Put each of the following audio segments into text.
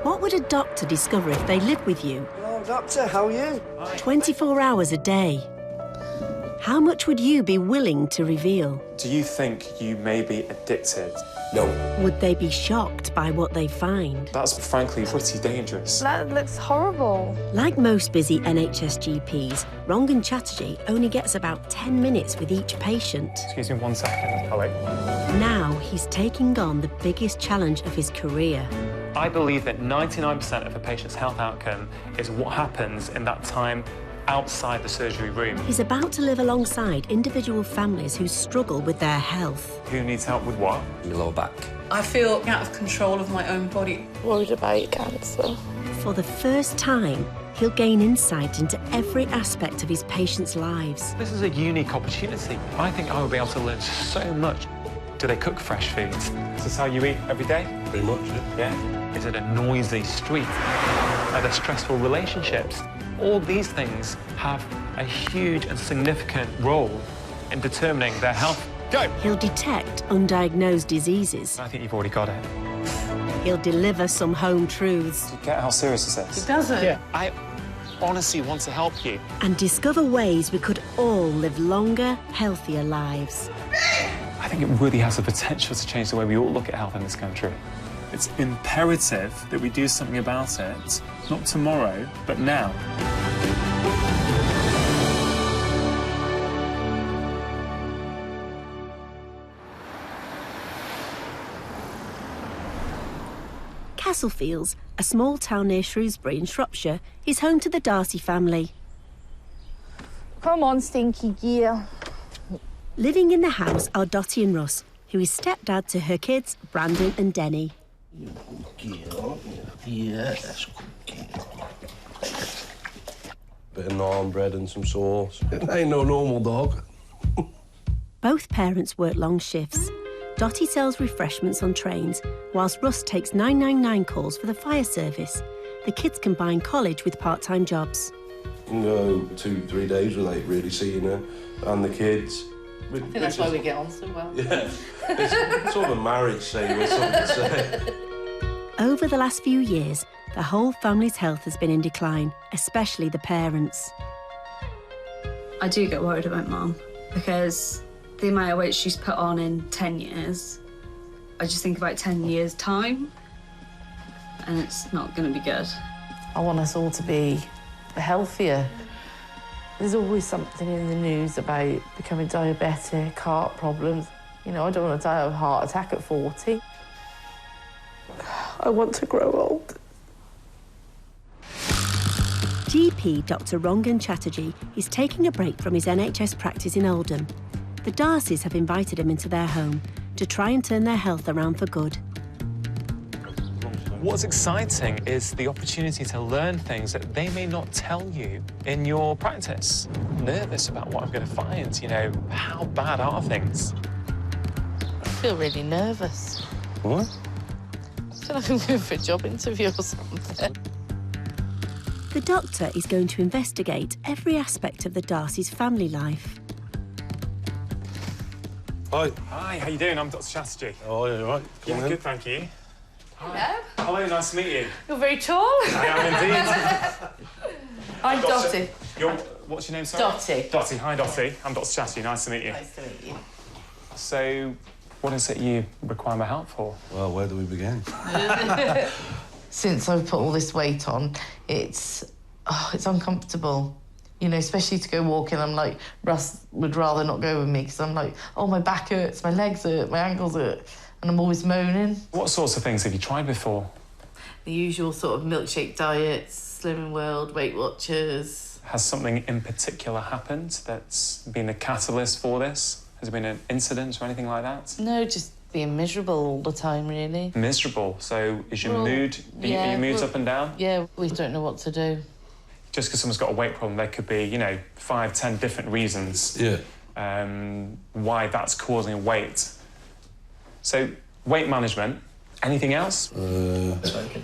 What would a doctor discover if they lived with you? Hello, Doctor, how are you? 24 hours a day. How much would you be willing to reveal? Do you think you may be addicted? No. Would they be shocked by what they find? That's frankly pretty dangerous. That looks horrible. Like most busy NHS GPs, Rangan Chatterjee only gets about 10 minutes with each patient. Excuse me 1 second, Holly. Now he's taking on the biggest challenge of his career. I believe that 99% of a patient's health outcome is what happens in that time outside the surgery room. He's about to live alongside individual families who struggle with their health. Who needs help with what? Your lower back. I feel out of control of my own body. Worried about cancer. For the first time, he'll gain insight into every aspect of his patients' lives. This is a unique opportunity. I think I will be able to learn so much. Do they cook fresh foods? Is this how you eat every day? Pretty much, Yeah? Is it a noisy street? Are there stressful relationships? All these things have a huge and significant role in determining their health. Go! He'll detect undiagnosed diseases. I think you've already got it. He'll deliver some home truths Do you get how serious this is? It doesn't. Yeah. I honestly want to help you. and discover ways we could all live longer, healthier lives. I think it really has the potential to change the way we all look at health in this country. It's imperative that we do something about it, not tomorrow, but now. Castlefields, a small town near Shrewsbury in Shropshire, is home to the Darcy family. Come on, stinky gear. Living in the house are Dottie and Russ, who is stepdad to her kids, Brandon and Denny. Yes, bit of naan bread and some sauce. It ain't no normal dog. Both parents work long shifts. Dottie sells refreshments on trains, whilst Russ takes 999 calls for the fire service. The kids combine college with part-time jobs. You can go 2-3 days without really seeing her and the kids. I think that's why we get on so well. Yeah, it's sort of a marriage scene or something to say. Over the last few years, the whole family's health has been in decline, especially the parents. I do get worried about Mum because the amount of weight she's put on in 10 years, I just think about 10 years' time and it's not going to be good. I want us all to be healthier. There's always something in the news about becoming diabetic, heart problems. You know, I don't want to die of a heart attack at 40. I want to grow old. GP Dr Rangan Chatterjee is taking a break from his NHS practice in Oldham. The Darcys have invited him into their home to try and turn their health around for good. What's exciting is the opportunity to learn things that they may not tell you in your practice. I'm nervous about what I'm going to find, you know, how bad are things? I feel really nervous. What? I feel like I'm going for a job interview or something. The doctor is going to investigate every aspect of the Darcys' family life. Hi. Hi, how you doing? I'm Dr Chatterjee. Oh, yeah, right. Come Yeah, in. good, thank you. Hello. Hello, nice to meet you. You're very tall. I am indeed. I'm Dottie. What's your name, sorry? Dottie. Dottie, hi Dottie. I'm Dr Chatterjee, nice to meet you. Nice to meet you. So, what is it you require my help for? Well, where do we begin? Since I've put all this weight on, it's uncomfortable. You know, especially to go walking, I'm like, Russ would rather not go with me because I'm like, oh, my back hurts, my legs hurt, my ankles hurt, and I'm always moaning. What sorts of things have you tried before? The usual sort of milkshake diets, Slimming World, Weight Watchers. Has something in particular happened that's been a catalyst for this? Has there been an incident or anything like that? No, just being miserable all the time, really. Miserable. So is your Well, mood, are your moods well, up and down? Yeah, we don't know what to do. Just because someone's got a weight problem, there could be, you know, 5, 10 different reasons Yeah. why that's causing weight. So, weight management. Anything else? Smoking.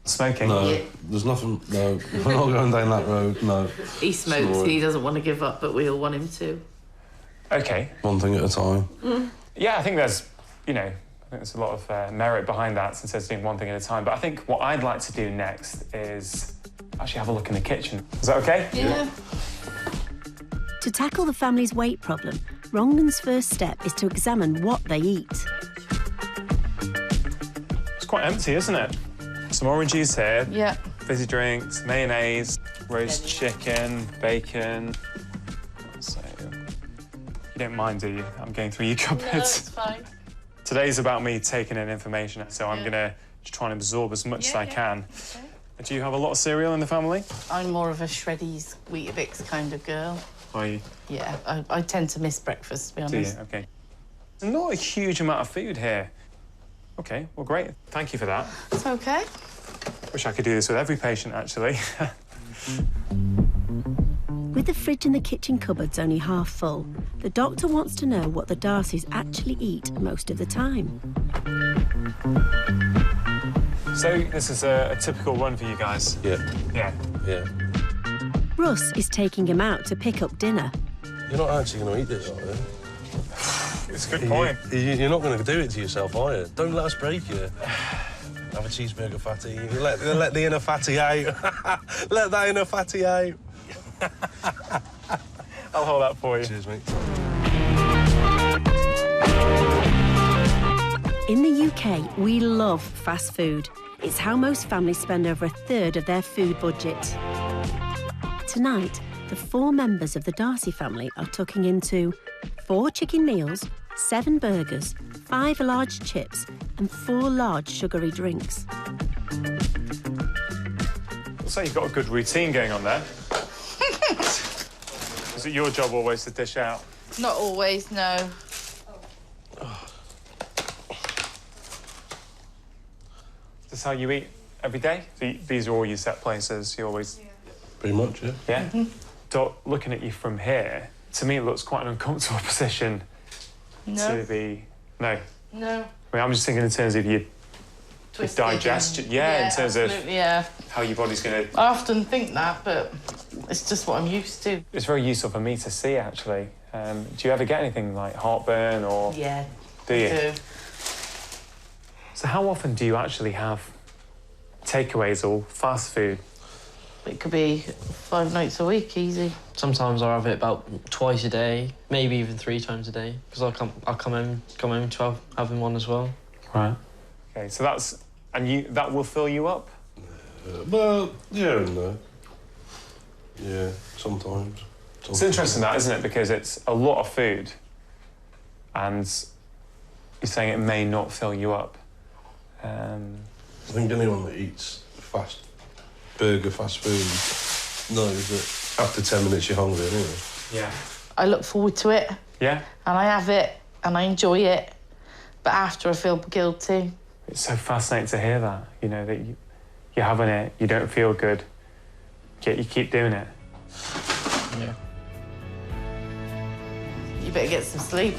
Smoking? No, there's nothing, no. We're not going down that road, no. He smokes Sure. and he doesn't want to give up, but we all want him to. Okay. One thing at a time. Yeah, I think there's, you know, I think there's a lot of merit behind that since there's doing one thing at a time. But I think what I'd like to do next is actually have a look in the kitchen. Is that okay? Yeah. To tackle the family's weight problem, Rongan's first step is to examine what they eat. It's quite empty, isn't it? Some orange juice here. Yeah. Fizzy drinks, mayonnaise, roast chicken, bacon. So, you don't mind, do you? I'm going through your cupboards. No, it's fine. Today's about me taking in information, so I'm gonna just try and absorb as much as I can. Okay. Do you have a lot of cereal in the family? I'm more of a Shreddies, Weetabix kind of girl. Are you? Yeah, I tend to miss breakfast, to be Do you? honest. Okay. Not a huge amount of food here. Okay, well, great. Thank you for that. It's okay. Wish I could do this with every patient, actually. With the fridge in the kitchen cupboards only half full, the doctor wants to know what the Darcys actually eat most of the time. So this is a typical run for you guys? Yeah. Yeah. Yeah. Russ is taking him out to pick up dinner. You're not actually going to eat this, are you? It's a good point. You're not going to do it to yourself, are you? Don't let us break you. Have a cheeseburger, fatty. You let the inner fatty out. Let that inner fatty out. I'll hold that for you. Cheers, mate. In the UK, we love fast food. It's how most families spend over a third of their food budget. Tonight, the 4 members of the Darcy family are tucking into 4 chicken meals, 7 burgers, 5 large chips, and 4 large sugary drinks. Looks like you've got a good routine going on there. Is it your job always to dish out? Not always, no. Is this how you eat every day? So these are all your set places? You always... Pretty much, yeah. Yeah? Doc, looking at you from here, to me it looks quite an uncomfortable position No. to be... No? No. I mean, I'm just thinking in terms of your Twisted digestion. and- Yeah, in terms of yeah. how your body's going to... I often think that, but it's just what I'm used to. It's very useful for me to see, actually. Do you ever get anything like heartburn or... Yeah. Do you? I do. So how often do you actually have takeaways or fast food? It could be 5 nights a week, easy. Sometimes I have it about twice a day, maybe even 3 times a day, because I'll come home to having one as well. Right. Okay, so that's... And that will fill you up? Well, yeah and no. Yeah, sometimes. It's interesting that, isn't it? Because it's a lot of food and you're saying it may not fill you up. I think anyone that eats fast food knows that after 10 minutes you're hungry anyway. Yeah. I look forward to it, Yeah? and I have it, and I enjoy it, but after I feel guilty. It's so fascinating to hear that, you know, that you're having it, you don't feel good, yet you keep doing it. Yeah. You better get some sleep.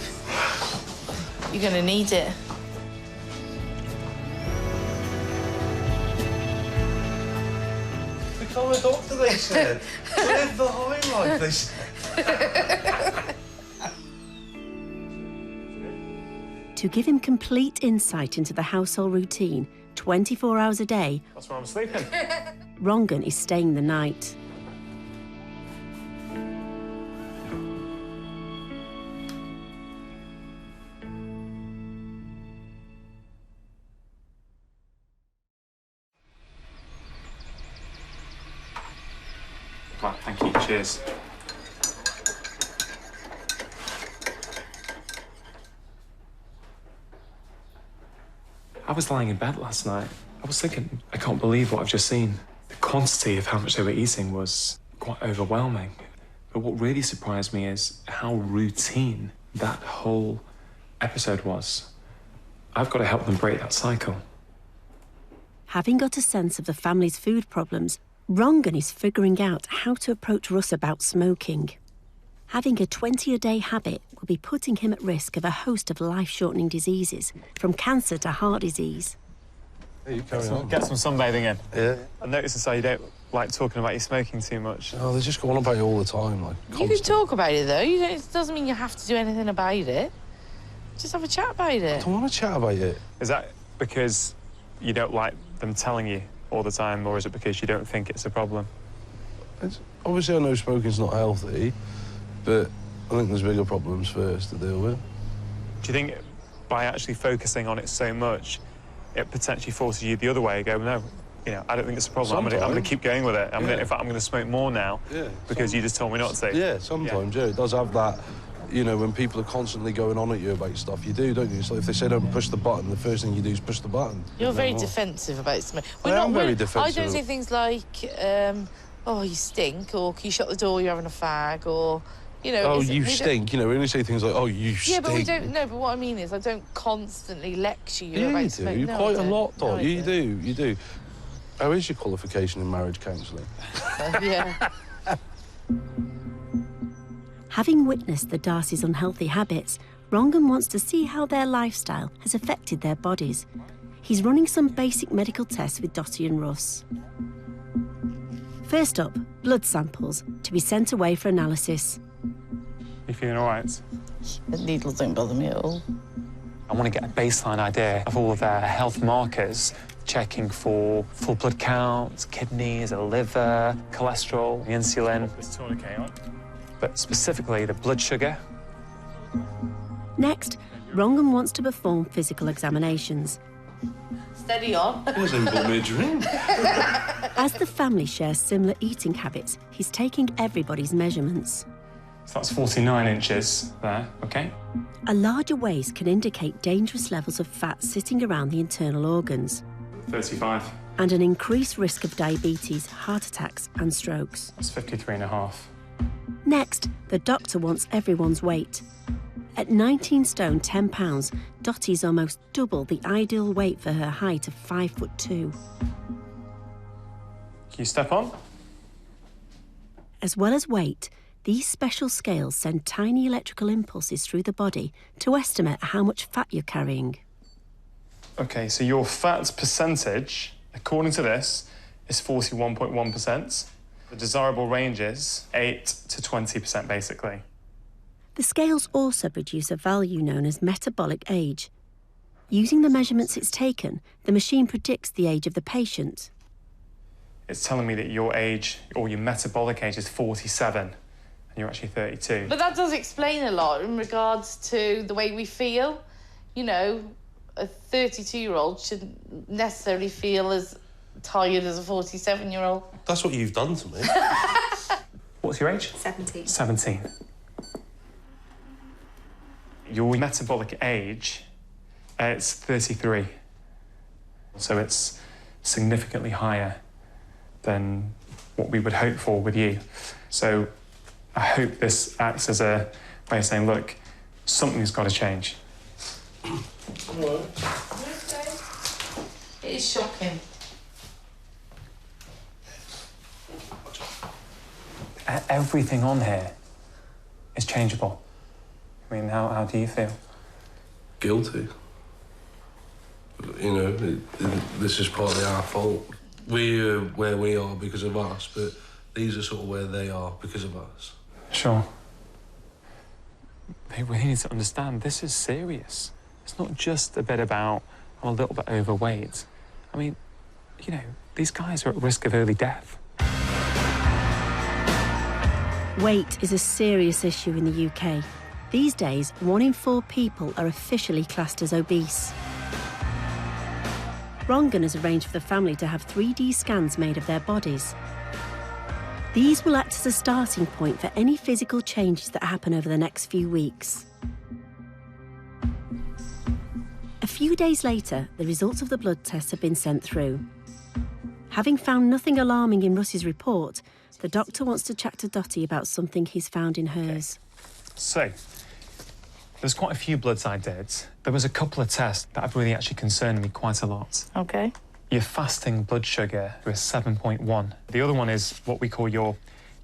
You're gonna need it. Become a doctor, they said. Live the high life, they said. To give him complete insight into the household routine, 24 hours a day, That's where I'm sleeping. Rongan is staying the night. Right, thank you. Cheers. I was lying in bed last night. I was thinking, I can't believe what I've just seen. The quantity of how much they were eating was quite overwhelming. But what really surprised me is how routine that whole episode was. I've got to help them break that cycle. Having got a sense of the family's food problems, Rongan is figuring out how to approach Russ about smoking. Having a 20-a-day habit will be putting him at risk of a host of life-shortening diseases, from cancer to heart disease. Hey, you carry on. Get some sunbathing in. Yeah. I noticed as you don't like talking about your smoking too much. Oh, they just go on about it all the time, like, You can constant. talk about it, though. It doesn't mean you have to do anything about it. Just have a chat about it. I don't want to chat about it. Is that because you don't like them telling you all the time, or is it because you don't think it's a problem? Obviously, I know smoking's not healthy, but I think there's bigger problems first to deal with. Do you think by actually focusing on it so much, it potentially forces you the other way? Go, no, you know, I don't think it's a problem. I'm going to keep going with it. In fact, I'm going to smoke more now because you just told me not to. Yeah, sometimes, yeah. It does have that, you know, when people are constantly going on at you about stuff, you do, don't you? So if they say don't push the button, the first thing you do is push the button. You're very defensive about smoking. I am very defensive. I don't say things like, oh, you stink, or can you shut the door, you're having a fag, or, you know... Oh, you stink. You know, we only say things like, oh, you stink. Yeah, but we don't... No, but what I mean is I don't constantly lecture you about smoking. You do. Quite a lot, Dot. You do. How is your qualification in marriage counselling? Yeah. Having witnessed the Darcys' unhealthy habits, Rongan wants to see how their lifestyle has affected their bodies. He's running some basic medical tests with Dotty and Russ. First up, blood samples to be sent away for analysis. You feeling all right? The needles don't bother me at all. I want to get a baseline idea of all of their health markers, checking for full blood counts, kidneys, the liver, cholesterol, the insulin. This tourniquet on. But specifically the blood sugar. Next, Rongan wants to perform physical examinations. Steady on. He hasn't bought me a drink. As the family shares similar eating habits, he's taking everybody's measurements. So that's 49 inches there, OK? A larger waist can indicate dangerous levels of fat sitting around the internal organs. 35. And an increased risk of diabetes, heart attacks and strokes. That's 53.5. Next, the doctor wants everyone's weight. At 19 stone 10 pounds, Dotty's almost double the ideal weight for her height of 5'2". Can you step on? As well as weight, these special scales send tiny electrical impulses through the body to estimate how much fat you're carrying. OK, so your fat percentage, according to this, is 41.1%. The desirable range is 8 to 20%, basically. The scales also produce a value known as metabolic age. Using the measurements it's taken, the machine predicts the age of the patient. It's telling me that your age, or your metabolic age, is 47, and you're actually 32. But that does explain a lot in regards to the way we feel. You know, a 32-year-old shouldn't necessarily feel as tired as a 47-year-old. That's what you've done to me. What's your age? 17. 17. Your metabolic age, it's 33. So it's significantly higher than what we would hope for with you. So I hope this acts as a way of saying, look, something's got to change. It is shocking. Everything on here is changeable. I mean, how do you feel? Guilty. You know, this is partly our fault. We're where we are because of us, but these are sort of where they are because of us. Sure. They really need to understand this is serious. It's not just a bit about, I'm a little bit overweight. I mean, you know, these guys are at risk of early death. Weight is a serious issue in the UK. These days, 1 in 4 people are officially classed as obese. Rongan has arranged for the family to have 3D scans made of their bodies. These will act as a starting point for any physical changes that happen over the next few weeks. A few days later, the results of the blood tests have been sent through. Having found nothing alarming in Russ's report, the doctor wants to chat to Dotty about something he's found in hers. So, there's quite a few bloods I did. There was a couple of tests that have really actually concerned me quite a lot. OK. Your fasting blood sugar was 7.1. The other one is what we call your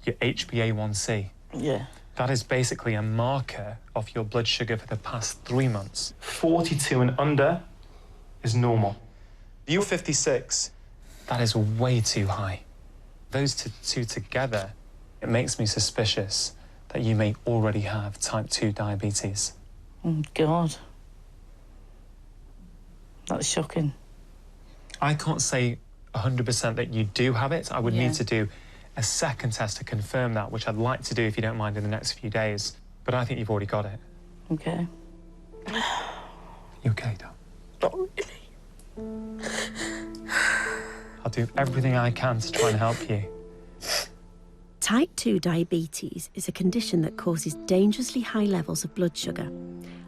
HbA1c. Yeah. That is basically a marker of your blood sugar for the past 3 months. 42 and under is normal. You're 56. That is way too high. Those two together, it makes me suspicious that you may already have type 2 diabetes. Oh, God. That's shocking. I can't say 100% that you do have it. I would need to do a second test to confirm that, which I'd like to do, if you don't mind, in the next few days. But I think you've already got it. Okay. You okay, Dom? Not really. I'll do everything I can to try and help you. Type 2 diabetes is a condition that causes dangerously high levels of blood sugar.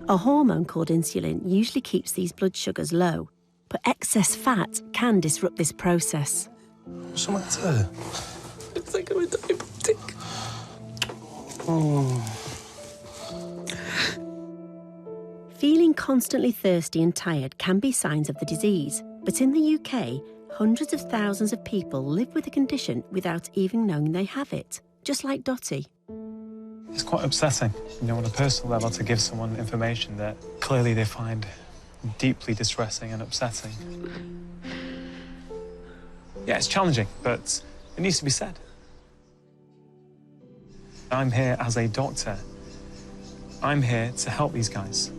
A hormone called insulin usually keeps these blood sugars low, but excess fat can disrupt this process. What's the matter? It's like I'm a diabetic. Feeling constantly thirsty and tired can be signs of the disease, but in the UK, hundreds of thousands of people live with the condition without even knowing they have it, just like Dotty. It's quite upsetting, you know, on a personal level, to give someone information that clearly they find deeply distressing and upsetting. Yeah, it's challenging, but it needs to be said. I'm here as a doctor. I'm here to help these guys.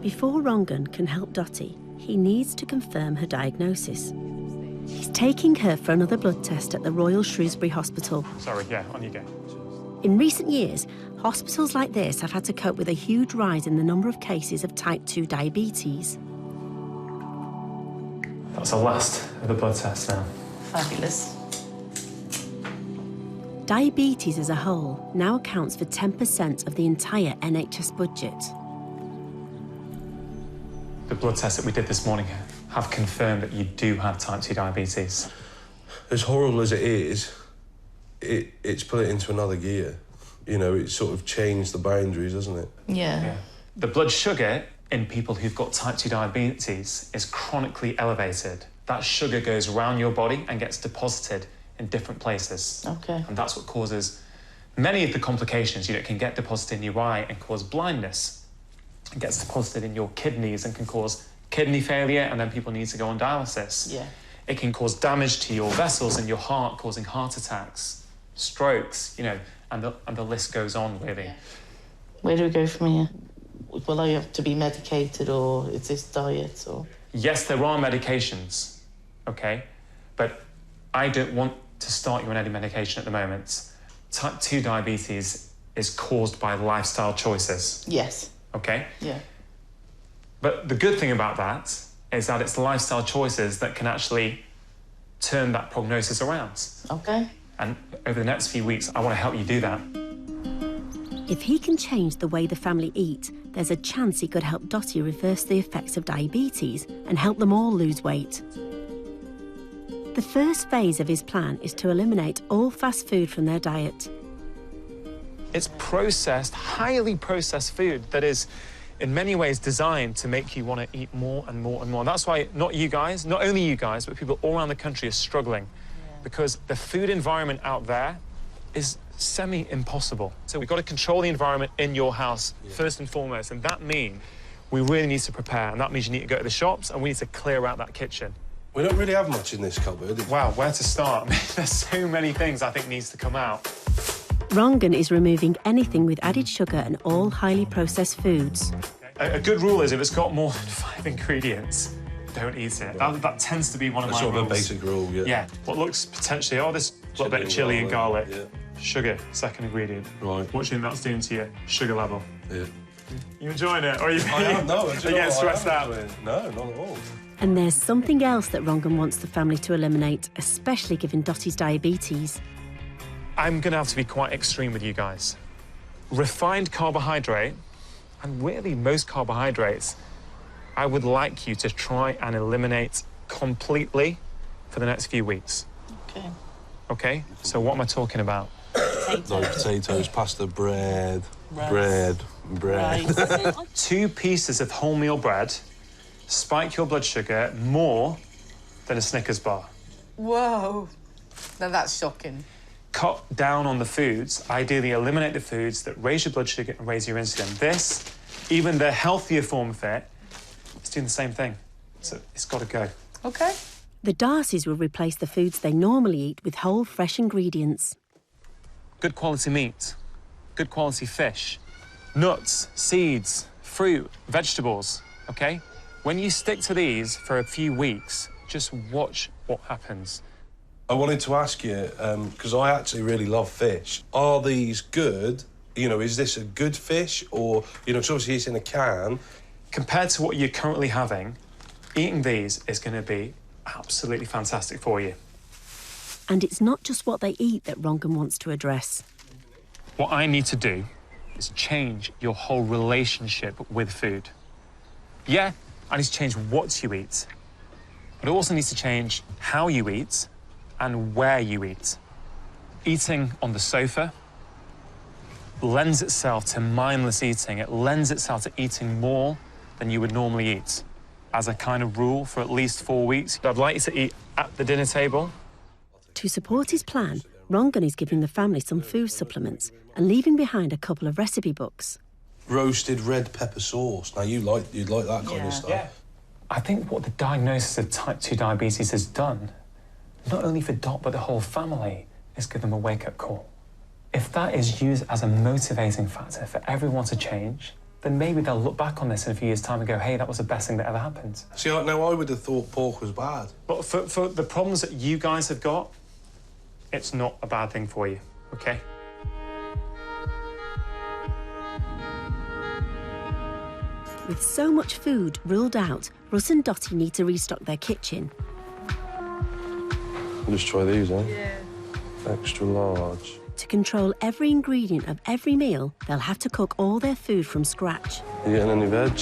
Before Rongan can help Dotty, he needs to confirm her diagnosis. He's taking her for another blood test at the Royal Shrewsbury Hospital. Sorry, yeah, on you go. In recent years, hospitals like this have had to cope with a huge rise in the number of cases of type 2 diabetes. That's the last of the blood tests now. Fabulous. Diabetes as a whole now accounts for 10% of the entire NHS budget. The blood tests that we did this morning have confirmed that you do have type 2 diabetes. As horrible as it is, it's put it into another gear. You know, it's sort of changed the boundaries, hasn't it? Yeah. The blood sugar in people who've got type 2 diabetes is chronically elevated. That sugar goes around your body and gets deposited in different places. Okay. And that's what causes many of the complications. You know, it can get deposited in your eye and cause blindness. It gets deposited in your kidneys and can cause kidney failure, and then people need to go on dialysis. Yeah. It can cause damage to your vessels in your heart, causing heart attacks, strokes, you know, and the list goes on, really. Yeah. Where do we go from here? Will I have to be medicated, or is this diet, or...? Yes, there are medications, okay? But I don't want to start you on any medication at the moment. Type 2 diabetes is caused by lifestyle choices. Yes. Okay? Yeah. But the good thing about that is that it's the lifestyle choices that can actually turn that prognosis around. Okay. And over the next few weeks, I want to help you do that. If he can change the way the family eat, there's a chance he could help Dotty reverse the effects of diabetes and help them all lose weight. The first phase of his plan is to eliminate all fast food from their diet. It's processed, highly processed food that is, in many ways, designed to make you want to eat more and more and more. And that's why not only you guys, but people all around the country are struggling, because the food environment out there is semi-impossible. So we've got to control the environment in your house first and foremost, and that means we really need to prepare, and that means you need to go to the shops and we need to clear out that kitchen. We don't really have much in this cupboard. Wow, where to start? There's so many things I think needs to come out. Rongan is removing anything with added sugar and all highly processed foods. A good rule is if it's got more than 5 ingredients, don't eat it. That tends to be one of my Sort rules. of a basic rule, yeah. Yeah. What looks potentially, this little bit of chili and garlic. Yeah. Sugar, second ingredient. Right. What do you think that's doing to your sugar level? Yeah. You enjoying it? Or are you, I am, no. are you getting stressed out? No, not at all. And there's something else that Rongan wants the family to eliminate, especially given Dotty's diabetes. I'm going to have to be quite extreme with you guys. Refined carbohydrate, and really most carbohydrates, I would like you to try and eliminate completely for the next few weeks. Okay. Okay? So what am I talking about? Potatoes, pasta, bread, Rice. bread. 2 pieces of wholemeal bread spike your blood sugar more than a Snickers bar. Whoa. Now that's shocking. Cut down on the foods, ideally eliminate the foods that raise your blood sugar and raise your insulin. This, even the healthier form of it, is doing the same thing. So it's got to go. Okay. The Darcys will replace the foods they normally eat with whole, fresh ingredients. Good quality meat, good quality fish, nuts, seeds, fruit, vegetables. okay? When you stick to these for a few weeks, just watch what happens. I wanted to ask you, because I actually really love fish. Are these good? You know, is this a good fish? Or, you know, it's obviously it's in a can. Compared to what you're currently having, eating these is going to be absolutely fantastic for you. And it's not just what they eat that Rongan wants to address. What I need to do is change your whole relationship with food. Yeah, I need to change what you eat, but it also needs to change how you eat and where you eat. Eating on the sofa lends itself to mindless eating. It lends itself to eating more than you would normally eat. As a kind of rule, for at least 4 weeks, I'd like you to eat at the dinner table. To support his plan, Rongan is giving the family some food supplements and leaving behind a couple of recipe books. Roasted red pepper sauce. Now, you'd like that kind of stuff. Yeah. I think what the diagnosis of type 2 diabetes has done, not only for Dot, but the whole family, is give them a wake-up call. If that is used as a motivating factor for everyone to change, then maybe they'll look back on this in a few years' time and go, hey, that was the best thing that ever happened. See, now I would have thought pork was bad. But for the problems that you guys have got, it's not a bad thing for you, OK? With so much food ruled out, Russ and Dottie need to restock their kitchen. Let's try these, eh? Yeah. Extra large. To control every ingredient of every meal, they'll have to cook all their food from scratch. You getting any veg?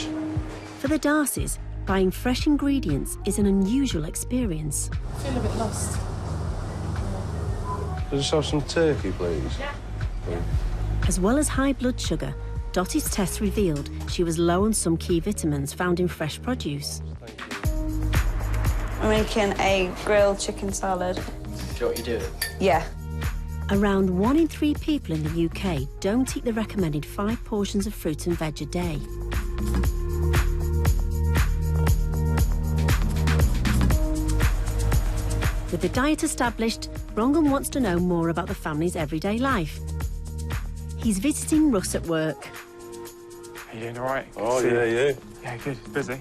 For the Darcys, buying fresh ingredients is an unusual experience. I feel a bit lost. Just have some turkey, please. Yeah. As well as high blood sugar, Dottie's tests revealed she was low on some key vitamins found in fresh produce. I'm making a grilled chicken salad. Do you know what you're doing? Yeah. Around 1 in 3 people in the UK don't eat the recommended 5 portions of fruit and veg a day. With the diet established, Rongan wants to know more about the family's everyday life. He's visiting Russ at work. Are you doing all right? Oh, yeah, yeah. Yeah, good. Busy.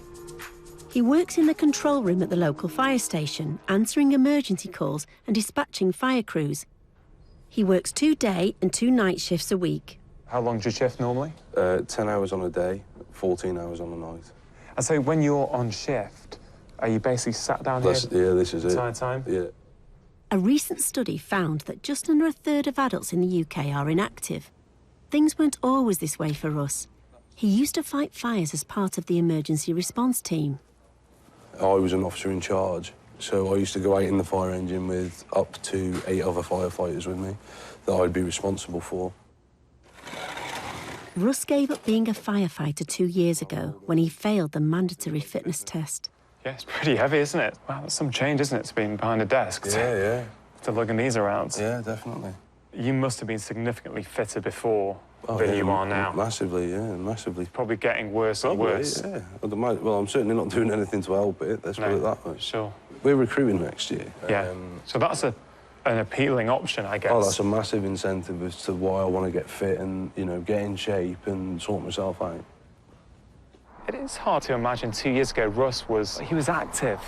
He works in the control room at the local fire station, answering emergency calls and dispatching fire crews. He works 2 day and 2 night shifts a week. How long's your shift normally? 10 hours on a day, 14 hours on a night. And so when you're on shift, are you basically sat down here? Yeah, this is the it. entire time? Yeah. A recent study found that just under a third of adults in the UK are inactive. Things weren't always this way for Russ. He used to fight fires as part of the emergency response team. I was an officer in charge, so I used to go out in the fire engine with up to 8 other firefighters with me that I'd be responsible for. Russ gave up being a firefighter 2 years ago when he failed the mandatory fitness test. Yeah, it's pretty heavy, isn't it? Wow, that's some change, isn't it, to being behind a desk? Yeah. To lugging these around. Yeah, definitely. You must have been significantly fitter before than you are now. Massively, yeah, massively. Probably getting worse and worse. Yeah. Well, I'm certainly not doing anything to help it, let's put it that way. Sure. We're recruiting next year. Yeah. So that's an appealing option, I guess. Oh, that's a massive incentive as to why I want to get fit and, you know, get in shape and sort myself out. It is hard to imagine 2 years ago Russ was active,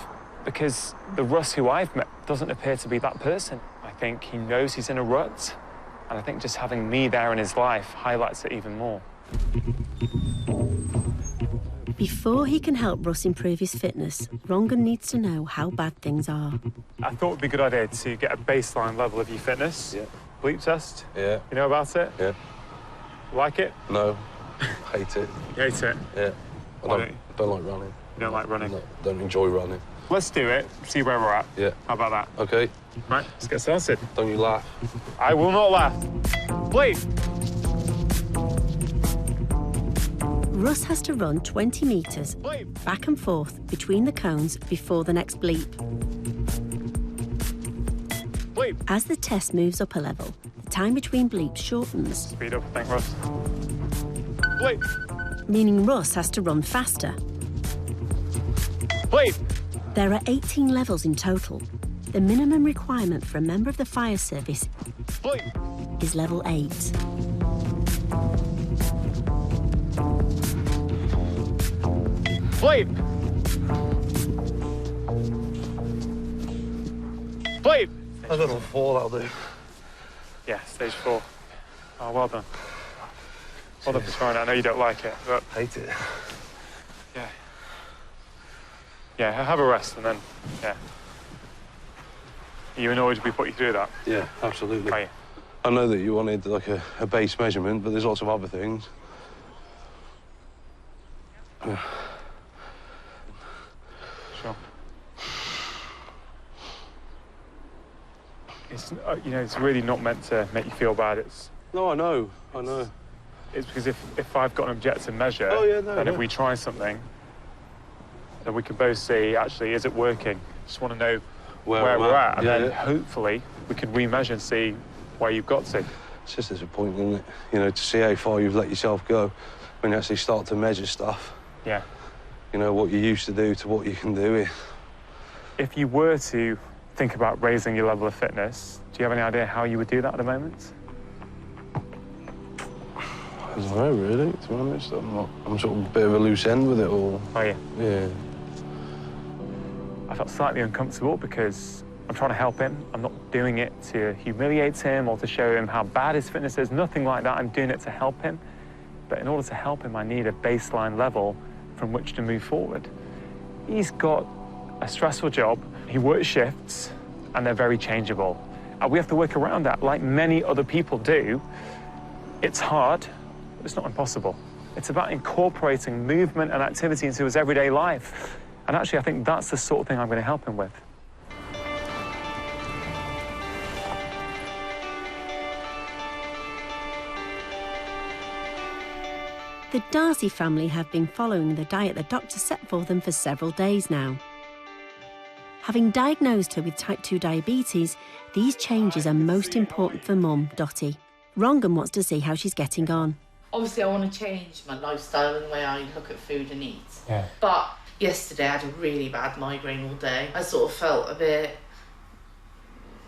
because the Russ who I've met doesn't appear to be that person. I think he knows he's in a rut, and I think just having me there in his life highlights it even more. Before he can help Russ improve his fitness, Rongan needs to know how bad things are. I thought it'd be a good idea to get a baseline level of your fitness. Yeah. Bleep test. Yeah. You know about it? Yeah. Like it? No. Hate it. You hate it? Yeah. I Why don't like running. You don't like running? No, don't enjoy running. Let's do it, see where we're at. Yeah. How about that? OK. Right, let's get started. Don't you laugh. I will not laugh. Bleep. Russ has to run 20 metres back and forth between the cones before the next bleep. Bleep. As the test moves up a level, the time between bleeps shortens, Speed up, thank Russ. Bleep. meaning Russ has to run faster. Bleep. There are 18 levels in total. The minimum requirement for a member of the fire service Bleep. is level 8. Sleep! Sleep! I got on 4, that'll do. Yeah, stage 4. Oh, well done. Well done for trying. I know you don't like it, but Hate it. yeah. Yeah, have a rest and then, yeah. Are you annoyed we put you through that? Yeah, absolutely. Are you? I know that you wanted like a base measurement, but there's lots of other things. Yeah. Sure. It's, you know, it's really not meant to make you feel bad. No, I know. It's because if I've got an objective measure, Oh, yeah, no, then yeah. if we try something, then we can both see, actually, is it working? Just want to know where we're at, and then hopefully we can remeasure and see where you've got to. It's just disappointing, isn't it? You know, to see how far you've let yourself go when you actually start to measure stuff. Yeah. You know, what you used to do to what you can do. If you were to think about raising your level of fitness, do you have any idea how you would do that at the moment? I don't know, really, to be honest. I'm sort of a bit of a loose end with it all. Are you? Yeah. I felt slightly uncomfortable because I'm trying to help him. I'm not doing it to humiliate him or to show him how bad his fitness is, nothing like that. I'm doing it to help him. But in order to help him, I need a baseline level from which to move forward. He's got a stressful job. He works shifts, and they're very changeable. And we have to work around that, like many other people do. It's hard, but it's not impossible. It's about incorporating movement and activity into his everyday life. And actually, I think that's the sort of thing I'm going to help him with. The Darcy family have been following the diet the doctor set for them for several days now. Having diagnosed her with type 2 diabetes, these changes are most important for Mum, Dottie. Rongan wants to see how she's getting on. Obviously, I want to change my lifestyle and the way I look at food and eat. Yeah. But yesterday, I had a really bad migraine all day. I sort of felt a bit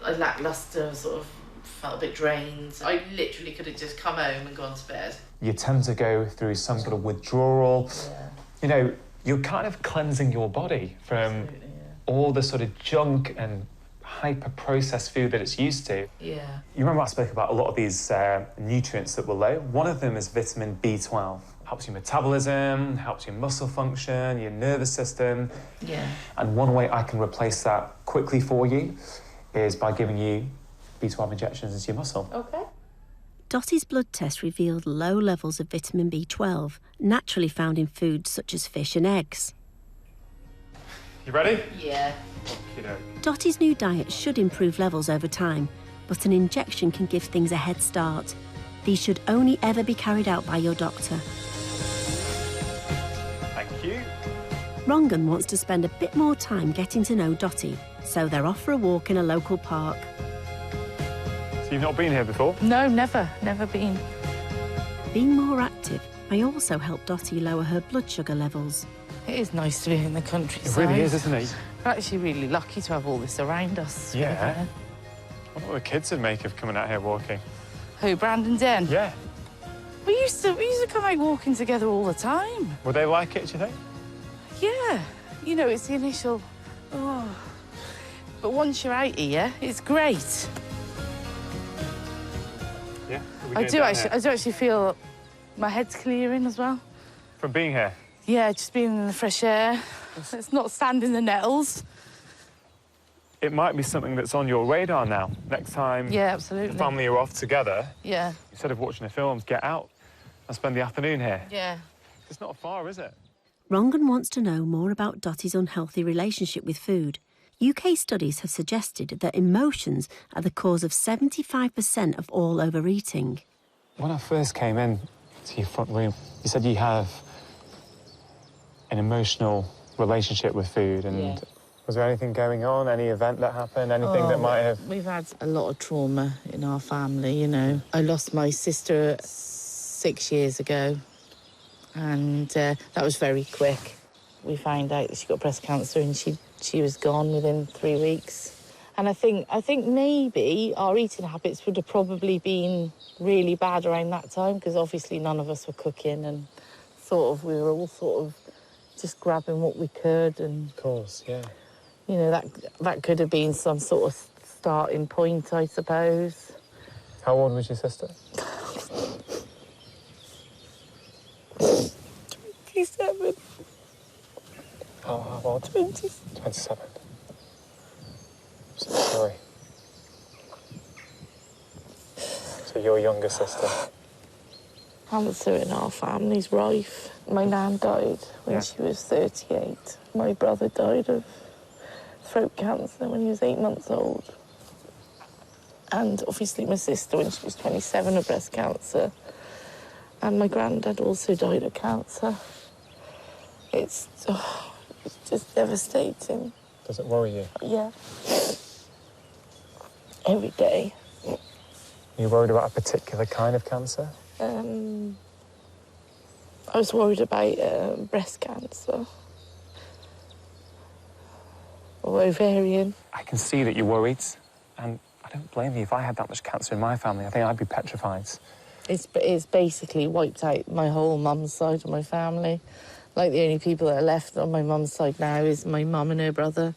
lacklustre, sort of felt a bit drained. I literally could have just come home and gone to bed. You tend to go through some sort of withdrawal. Yeah. You know, you're kind of cleansing your body from Absolutely, yeah. all the sort of junk and hyper-processed food that it's used to. Yeah. You remember I spoke about a lot of these nutrients that were low? One of them is vitamin B12. Helps your metabolism, helps your muscle function, your nervous system. Yeah. And one way I can replace that quickly for you is by giving you B12 injections into your muscle. Okay. Dottie's blood test revealed low levels of vitamin B12, naturally found in foods such as fish and eggs. You ready? Yeah. Dottie's new diet should improve levels over time, but an injection can give things a head start. These should only ever be carried out by your doctor. Thank you. Rongan wants to spend a bit more time getting to know Dottie, so they're off for a walk in a local park. So you've not been here before? No, never been. Being more active may also help Dottie lower her blood sugar levels. It is nice to be in the It countryside. really is, isn't it? We're actually really lucky to have all this around us. Yeah. I wonder what the kids would make of coming out here walking. Who, Brandon Den? Yeah. We used to come out walking together all the time. Would they like it, do you think? Yeah. You know, it's the initial, oh. But once you're out here, it's great. Yeah. I do actually feel my head's clearing as well. From being here? Yeah, just being in the fresh air. It's not sand in the nettles. It might be something that's on your radar now. Next time Yeah, absolutely. the family are off together, Yeah. instead of watching the films, get out and spend the afternoon here. Yeah. It's not far, is it? Rongan wants to know more about Dottie's unhealthy relationship with food. UK studies have suggested that emotions are the cause of 75% of all overeating. When I first came in to your front room, you said you have an emotional relationship with food, and Yeah. was there anything going on, any event that happened, anything that might have... We've had a lot of trauma in our family, you know. I lost my sister 6 years ago, and that was very quick. We found out that she got breast cancer, and she was gone within 3 weeks. And I think maybe our eating habits would have probably been really bad around that time, because obviously none of us were cooking, and we were all sort of just grabbing what we could, and Of course, yeah. you know, that could have been some sort of starting point, I suppose. How old was your sister? 27. Oh, how old? 27. So sorry. So your younger sister. Cancer in our family's rife. My nan died when she was 38. My brother died of throat cancer when he was 8 months old. And obviously my sister when she was 27 of breast cancer. And my granddad also died of cancer. It's just devastating. Does it worry you? Yeah. Every day. Are you worried about a particular kind of cancer? I was worried about breast cancer. Or ovarian. I can see that you're worried, and I don't blame you. If I had that much cancer in my family, I think I'd be petrified. It's basically wiped out my whole mum's side of my family. Like, the only people that are left on my mum's side now is my mum and her brother.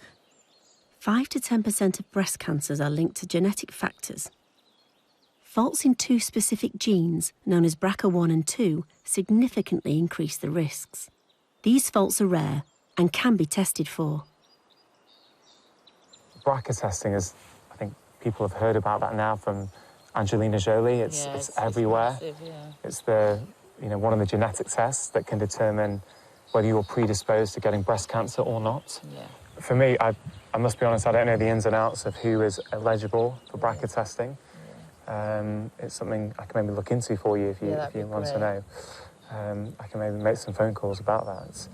5 to 10% of breast cancers are linked to genetic factors. Faults in 2 specific genes, known as BRCA1 and 2, significantly increase the risks. These faults are rare and can be tested for. BRCA testing is, I think people have heard about that now from Angelina Jolie. It's everywhere. It's massive, yeah. It's the, one of the genetic tests that can determine whether you're predisposed to getting breast cancer or not. Yeah. For me, I must be honest, I don't know the ins and outs of who is eligible for BRCA testing. It's something I can maybe look into for you if you want to know. I can maybe make some phone calls about that.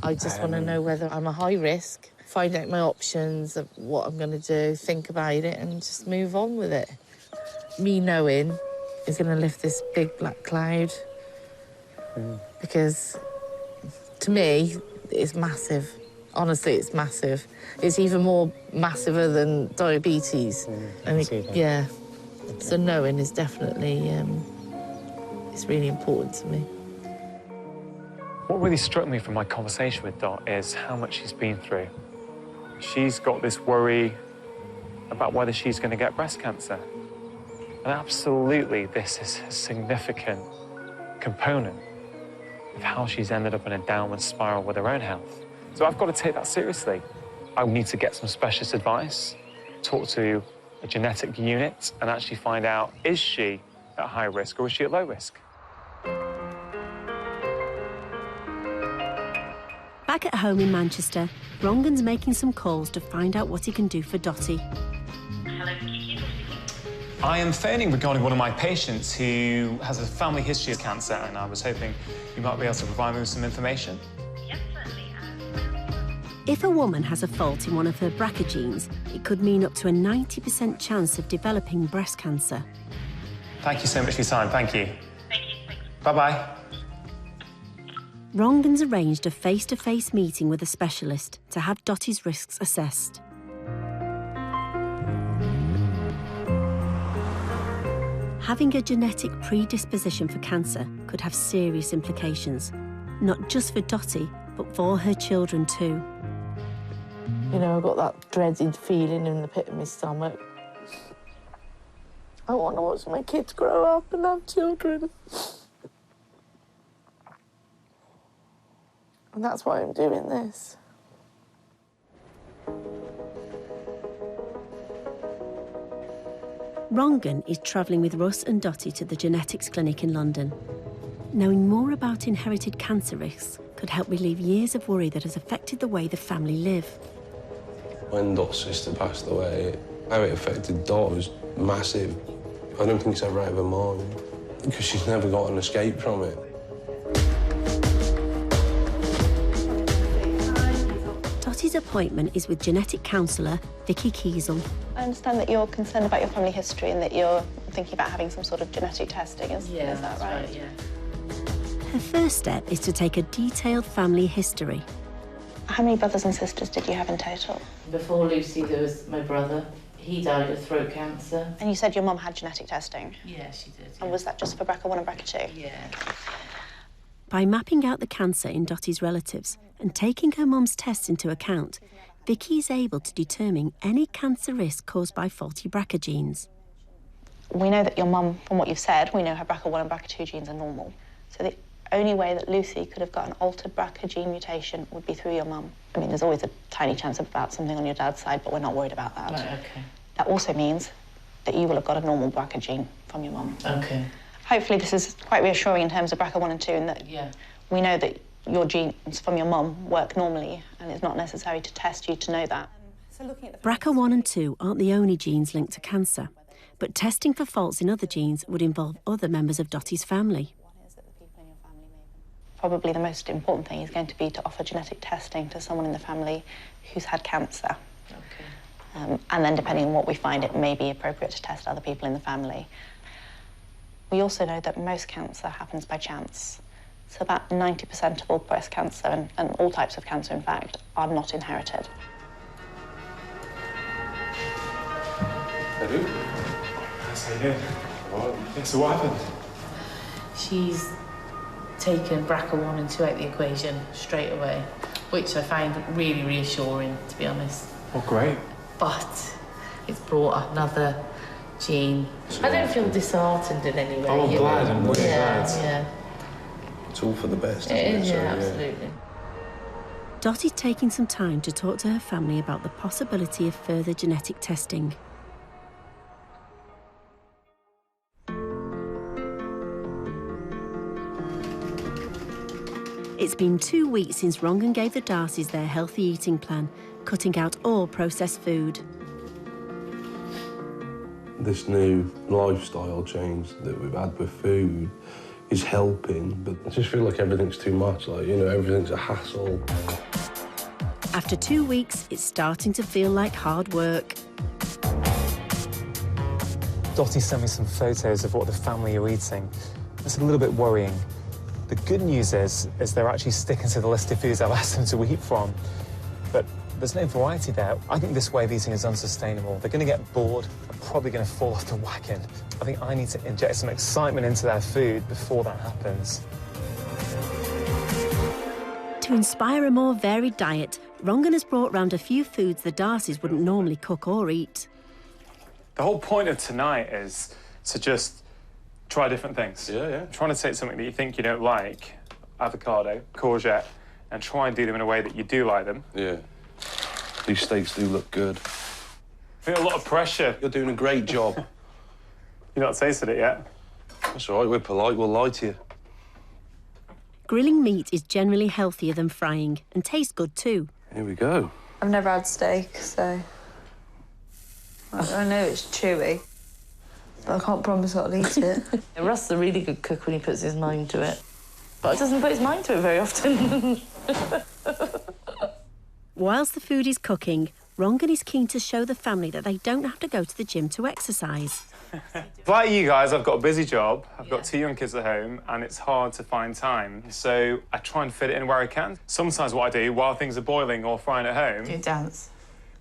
I just want to know whether I'm a high risk, find out my options of what I'm going to do, think about it and just move on with it. Me knowing is going to lift this big black cloud because to me it's massive. Honestly, it's massive. It's even more massiver than diabetes. Yeah. So knowing is definitely, it's really important to me. What really struck me from my conversation with Dot is how much she's been through. She's got this worry about whether she's going to get breast cancer. And absolutely, this is a significant component of how she's ended up in a downward spiral with her own health. So I've got to take that seriously. I need to get some specialist advice, talk to a genetic unit and actually find out, is she at high risk or is she at low risk? Back at home in Manchester, Rongan's making some calls to find out what he can do for Dottie. I am phoning regarding one of my patients who has a family history of cancer, and I was hoping you might be able to provide me with some information. Yes, certainly. If a woman has a fault in one of her BRCA genes, it could mean up to a 90% chance of developing breast cancer. Thank you so much for your time. Thank you. Thank you. Thanks. Bye-bye. Rongan's arranged a face-to-face meeting with a specialist to have Dottie's risks assessed. Having a genetic predisposition for cancer could have serious implications, not just for Dottie, but for her children too. You know, I've got that dreaded feeling in the pit of my stomach. I want to watch my kids grow up and have children. And that's why I'm doing this. Rongan is travelling with Russ and Dottie to the genetics clinic in London. Knowing more about inherited cancer risks could help relieve years of worry that has affected the way the family live. When Dot's sister passed away, how it affected Dot was massive. I don't think it's ever out of her mind, because she's never got an escape from it. Dottie's appointment is with genetic counsellor Vicky Kiesel. I understand that you're concerned about your family history and that you're thinking about having some sort of genetic testing. Is that right? Yeah. Her first step is to take a detailed family history. How many brothers and sisters did you have in total? Before Lucy, there was my brother. He died of throat cancer. And you said your mum had genetic testing? Yeah, she did. And was that just for BRCA1 and BRCA2? Yeah. By mapping out the cancer in Dottie's relatives and taking her mum's tests into account, Vicky is able to determine any cancer risk caused by faulty BRCA genes. We know that your mum, from what you've said, we know her BRCA1 and BRCA2 genes are normal. So the only way that Lucy could have got an altered BRCA gene mutation would be through your mum. I mean, there's always a tiny chance about something on your dad's side, but we're not worried about that. Right, okay. That also means that you will have got a normal BRCA gene from your mum. Okay. Hopefully this is quite reassuring in terms of BRCA1 and 2, in that we know that your genes from your mum work normally, and it's not necessary to test you to know that. BRCA1 and 2 aren't the only genes linked to cancer, but testing for faults in other genes would involve other members of Dottie's family. Probably the most important thing is going to be to offer genetic testing to someone in the family who's had cancer. Okay. And then, depending on what we find, it may be appropriate to test other people in the family. We also know that most cancer happens by chance. So about 90% of all breast cancer, and all types of cancer, in fact, are not inherited. Hello. How you doing? So what happened? She's taken BRCA1 and 2 out of the equation straight away, which I find really reassuring, to be honest. Oh, great. But it's brought another gene. I don't feel disheartened in any way. Oh, I'm glad. I'm really glad. Yeah. It's all for the best, It isn't is, it? So, yeah, absolutely. Dottie's taking some time to talk to her family about the possibility of further genetic testing. It's been 2 weeks since Rongan gave the Darcys their healthy eating plan, cutting out all processed food. This new lifestyle change that we've had with food is helping, but I just feel like everything's too much, like, you know, everything's a hassle. After 2 weeks, it's starting to feel like hard work. Dottie sent me some photos of what the family are eating. It's a little bit worrying. The good news is they're actually sticking to the list of foods I've asked them to eat from. But there's no variety there. I think this way of eating is unsustainable. They're going to get bored and probably going to fall off the wagon. I think I need to inject some excitement into their food before that happens. To inspire a more varied diet, Rongan has brought round a few foods the Darcys wouldn't normally cook or eat. The whole point of tonight is to just try different things. Yeah. Trying to take something that you think you don't like, avocado, courgette, and try and do them in a way that you do like them. Yeah. These steaks do look good. I feel a lot of pressure. You're doing a great job. You've not tasted it yet? That's all right, we're polite, we'll lie to you. Grilling meat is generally healthier than frying and tastes good too. Here we go. I've never had steak, so I know it's chewy, but I can't promise I'll eat it. Russ is a really good cook when he puts his mind to it. But he doesn't put his mind to it very often. Whilst the food is cooking, Rongan is keen to show the family that they don't have to go to the gym to exercise. Like you guys, I've got a busy job. I've got 2 young kids at home, and it's hard to find time. So I try and fit it in where I can. Sometimes what I do, while things are boiling or frying at home... You dance.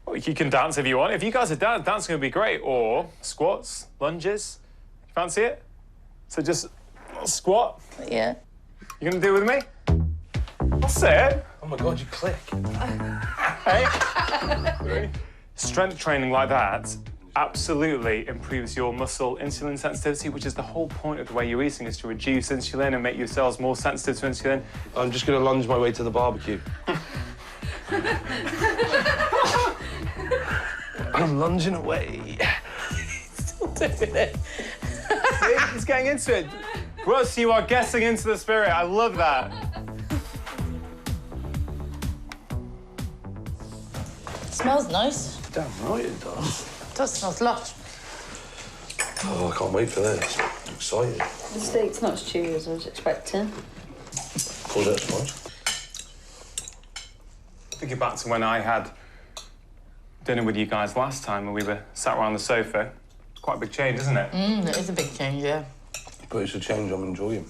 Well, you can dance if you want. If you guys are dancing would be great. Or squats, lunges. Fancy it? So just squat. Yeah. You gonna do it with me? That's it. Oh my God, you click. Hey. Strength training like that absolutely improves your muscle insulin sensitivity, which is the whole point of the way you're eating, is to reduce insulin and make your cells more sensitive to insulin. I'm just going to lunge my way to the barbecue. I'm lunging away. Still doing it. See, he's getting into it. Russ, you are getting into the spirit. I love that. Smells nice. Damn right it does. It does smell lush. Oh, I can't wait for this. I'm excited. The steak's not as chewy as I was expecting. Courgette's fine. Thinking back to when I had dinner with you guys last time and we were sat around the sofa. Quite a big change, isn't it? It is a big change, yeah. But it's a change I'm enjoying.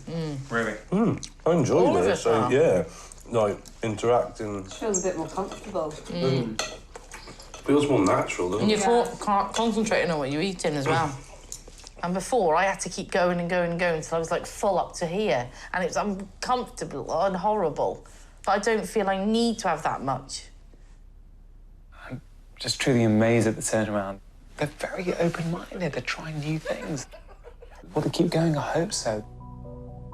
Really? I enjoy All of this, it so are. yeah. Like, interacting. Feels a bit more comfortable. Feels more natural, doesn't And it? you're concentrating on what you're eating as well. And before, I had to keep going and going and going until I was, like, full up to here. And it was uncomfortable and horrible. But I don't feel I need to have that much. I'm just truly amazed at the turnaround. They're very open-minded. They're trying new things. Will they keep going? I hope so.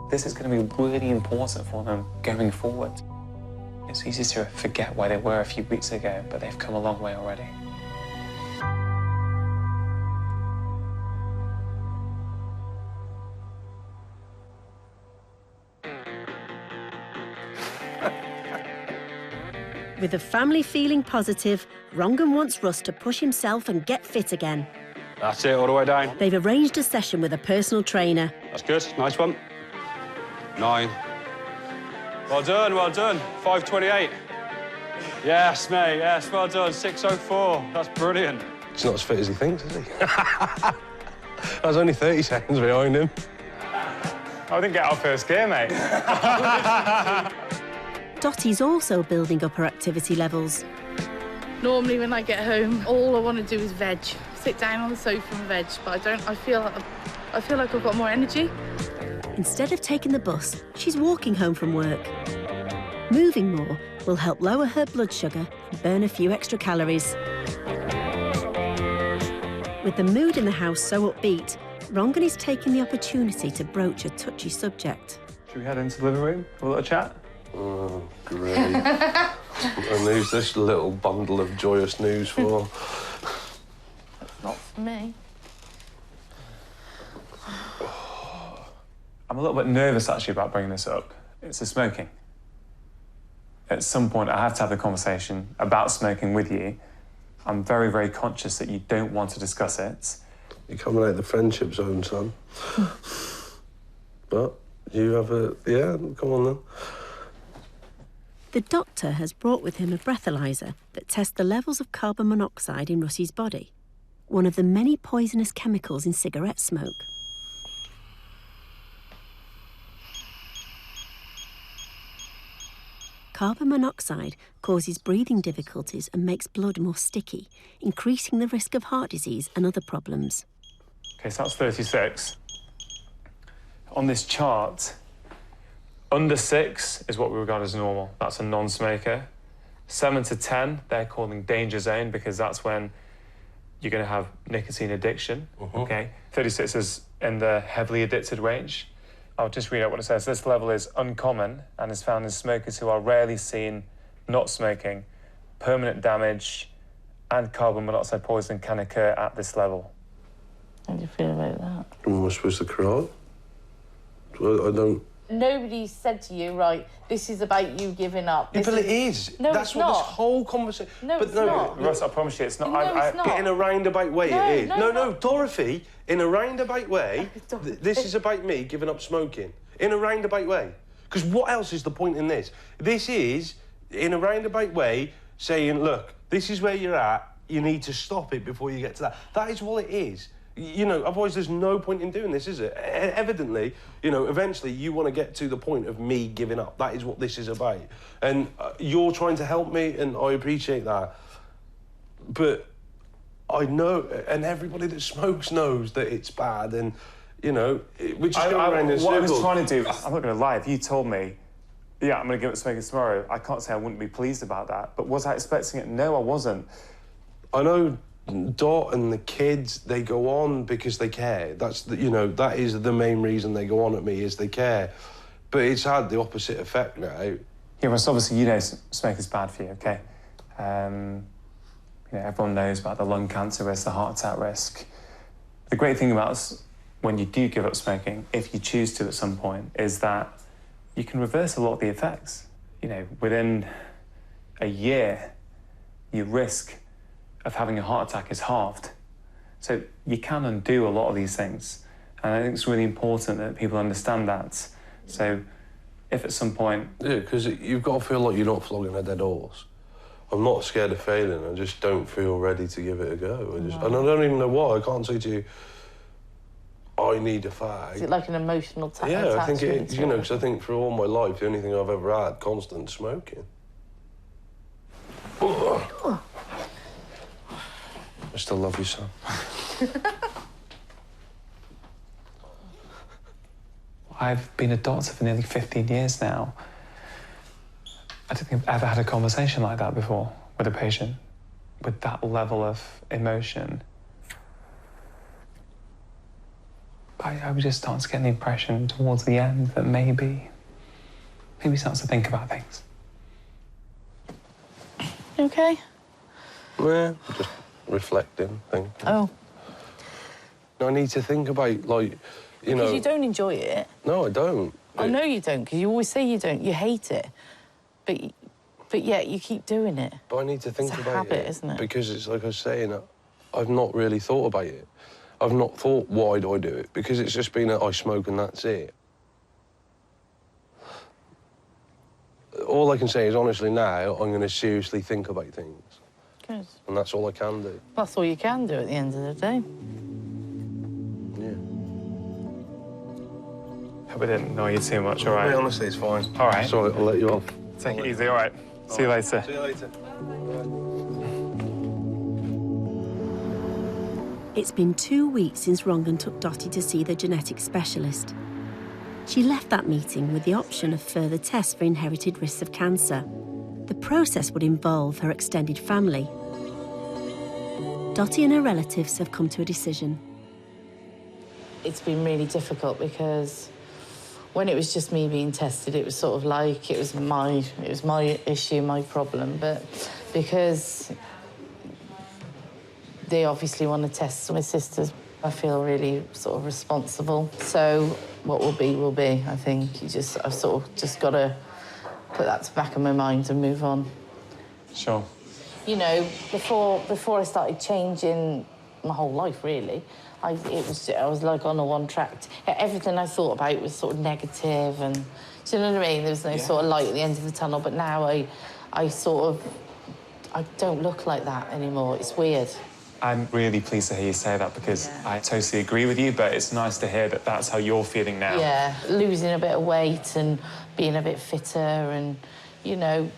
This is going to be really important for them going forward. It's easy to forget where they were a few weeks ago, but they've come a long way already. With the family feeling positive, Rongan wants Russ to push himself and get fit again. That's it, all the way down. They've arranged a session with a personal trainer. That's good, nice one. 9. Well done, well done. 5:28. Yes, mate, yes, well done. 6:04, that's brilliant. He's not as fit as he thinks, is he? I was only 30 seconds behind him. I didn't get out first gear, mate. Dottie's also building up her activity levels. Normally when I get home, all I want to do is veg. Sit down on the sofa and veg, but I don't. I feel like I've got more energy. Instead of taking the bus, she's walking home from work. Moving more will help lower her blood sugar and burn a few extra calories. With the mood in the house so upbeat, Rongan is taking the opportunity to broach a touchy subject. Should we head into the living room? Have a little chat? Oh, great. And who's this little bundle of joyous news for? Not for me. I'm a little bit nervous, actually, about bringing this up. It's the smoking. At some point, I have to have the conversation about smoking with you. I'm very, very conscious that you don't want to discuss it. You're coming out the friendship zone, son. But you have a... Yeah, come on then. The doctor has brought with him a breathalyzer that tests the levels of carbon monoxide in Russie's body, one of the many poisonous chemicals in cigarette smoke. Carbon monoxide causes breathing difficulties and makes blood more sticky, increasing the risk of heart disease and other problems. OK, so that's 36. On this chart, under 6 is what we regard as normal. That's a non-smoker. 7 to 10, they're calling danger zone because that's when you're going to have nicotine addiction. OK, 36 is in the heavily addicted range. I'll just read out what it says. This level is uncommon and is found in smokers who are rarely seen not smoking. Permanent damage and carbon monoxide poisoning can occur at this level. How do you feel about that? Am I supposed to cry? I don't... Nobody said to you, right, this is about you giving up. Yeah, but it is. No, That's it's what not. this whole conversation... No, but it's not. Russ, I promise you, it's not. No, it's not. In a roundabout way, No, it is. no, No, Dorothy, in a roundabout way, Dorothy. this is about me giving up smoking. In a roundabout way. Because what else is the point in this? This is, in a roundabout way, saying, look, this is where you're at, you need to stop it before you get to that. That is what it is. You know, otherwise there's no point in doing this, is it? Evidently, you know, eventually you want to get to the point of me giving up. That is what this is about. And you're trying to help me, and I appreciate that. But I know, and everybody that smokes knows that it's bad, and, you know, we're just going around in circles. What I was trying to do, I'm not going to lie, if you told me, yeah, I'm going to give up smoking tomorrow, I can't say I wouldn't be pleased about that. But was I expecting it? No, I wasn't. I know Dot and the kids, they go on because they care. That's, you know, that is the main reason they go on at me, is they care. But it's had the opposite effect now. Yeah, well, so obviously you know smoking's bad for you, OK? You know, everyone knows about the lung cancer risk, the heart attack risk. The great thing about when you do give up smoking, if you choose to at some point, is that you can reverse a lot of the effects. You know, within a year, your risk of having a heart attack is halved. So you can undo a lot of these things. And I think it's really important that people understand that. So if at some point... Yeah, because you've got to feel like you're not flogging a dead horse. I'm not scared of failing, I just don't feel ready to give it a go. And I don't even know why. I can't say to you, I need a fag. Is it like an emotional attachment? Yeah, I think it, you know, because I think for all my life, the only thing I've ever had, constant smoking. I still love you, son. I've been a doctor for nearly 15 years now. I don't think I've ever had a conversation like that before with a patient, with that level of emotion. I was just starting to get the impression towards the end that maybe he starts to think about things. You okay? Yeah, just reflecting, thinking. Oh. I need to think about, like, you know... Because you don't enjoy it. No, I don't. I know you don't, because you always say you don't. You hate it. But yet you keep doing it. But I need to think It's a about habit, it. isn't it? Because it's like I was saying, I've not really thought about it. I've not thought, why do I do it? Because it's just been I smoke and that's it. All I can say is, honestly, now, I'm going to seriously think about things. Good. And that's all I can do. That's all you can do at the end of the day. Hope I didn't annoy you too much, all right? Yeah, honestly, it's fine. All right. Sorry, I'll let you off. Take it easy, all right? See you later. See you later. It's been 2 weeks since Rongan took Dottie to see the genetic specialist. She left that meeting with the option of further tests for inherited risks of cancer. The process would involve her extended family. Dottie and her relatives have come to a decision. It's been really difficult because when it was just me being tested, it was sort of like it was my issue, my problem. But because they obviously want to test my sisters, I feel really sort of responsible. So what will be, I think. I've sort of just got to put that to the back of my mind and move on. Sure. You know, before I started changing my whole life, really, I was like on a one track. Everything I thought about was sort of negative, and do you know what I mean? There was no sort of light at the end of the tunnel. But now I don't look like that anymore. It's weird. I'm really pleased to hear you say that because I totally agree with you, but it's nice to hear that that's how you're feeling now. Yeah, losing a bit of weight and being a bit fitter and, you know,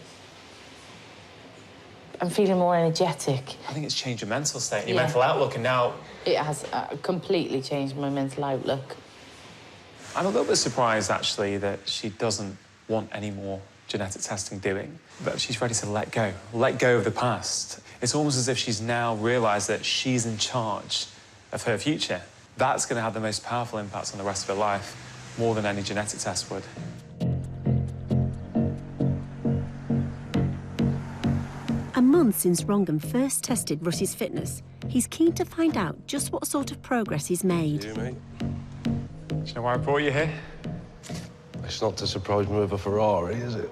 I'm feeling more energetic. I think it's changed your mental state, your mental outlook, and now... It has completely changed my mental outlook. I'm a little bit surprised, actually, that she doesn't want any more genetic testing doing, that she's ready to let go of the past. It's almost as if she's now realised that she's in charge of her future. That's going to have the most powerful impact on the rest of her life, more than any genetic test would. A month since Rongan first tested Russ's fitness, he's keen to find out just what sort of progress he's made. You, mate? Do you know why I brought you here? It's not to surprise me with a Ferrari, is it?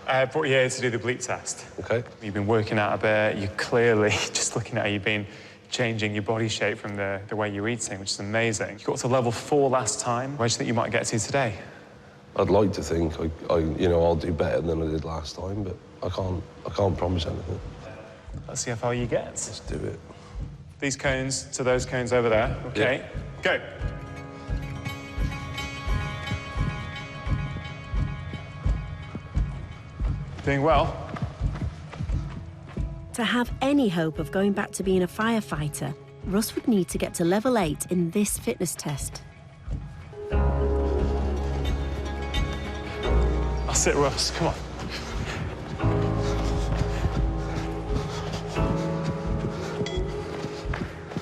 I brought you here to do the bleep test. OK. You've been working out a bit. You clearly, just looking at you, you've been changing your body shape from the way you're eating, which is amazing. You got to level 4 last time. Where do you think you might get to today? I'd like to think I'll do better than I did last time, but I can't promise anything. Let's see how far you get. Let's do it. These cones to those cones over there. OK, go. Doing well. To have any hope of going back to being a firefighter, Russ would need to get to level 8 in this fitness test. That's it, Russ. Come on.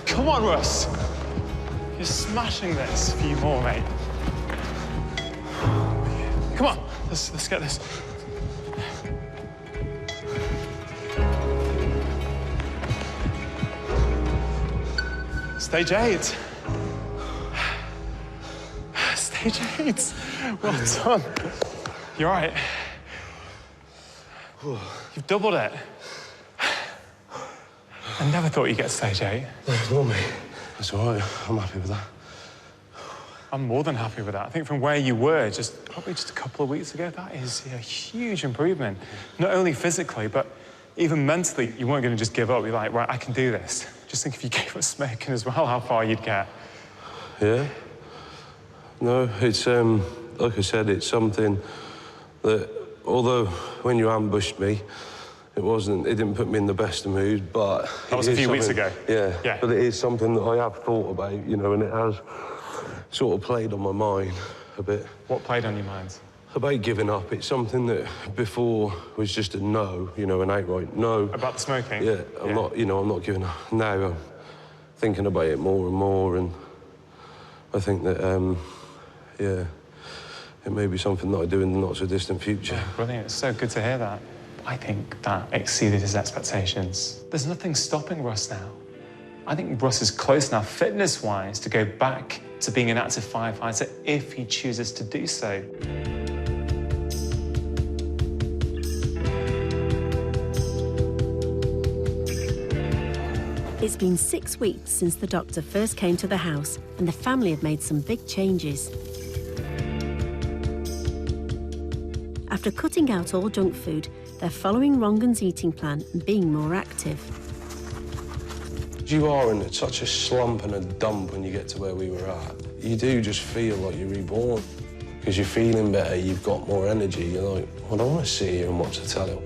Come on, Russ. You're smashing this. A few more, mate. Come on. Let's get this. Stage 8. Stage 8. Well done. You're right. You've doubled it. I never thought you'd get stage 8. No, mate. That's all right. I'm happy with that. I'm more than happy with that. I think from where you were probably just a couple of weeks ago, that is a huge improvement. Not only physically, but even mentally, you weren't going to just give up. You're like, right, I can do this. Just think if you gave up smoking as well, how far you'd get. Yeah. No, it's, like I said, it's something that, although when you ambushed me, it didn't put me in the best of moods, but... That was a few weeks ago. Yeah, but it is something that I have thought about, you know, and it has sort of played on my mind a bit. What played on your mind? About giving up. It's something that before was just a no, you know, an outright no. About the smoking? Yeah, I'm not, you know, I'm not giving up. Now I'm thinking about it more and more, and I think that, yeah, it may be something that I do in the not-so-distant future. Yeah, brilliant. It's so good to hear that. I think that exceeded his expectations. There's nothing stopping Russ now. I think Russ is close now, fitness-wise, to go back to being an active firefighter if he chooses to do so. It's been 6 weeks since the doctor first came to the house, and the family have made some big changes. After cutting out all junk food, they're following Rongan's eating plan and being more active. You are in such a slump and a dump when you get to where we were at. You do just feel like you're reborn. Because you're feeling better, you've got more energy. You're like, well, I don't want to sit here and watch the telly.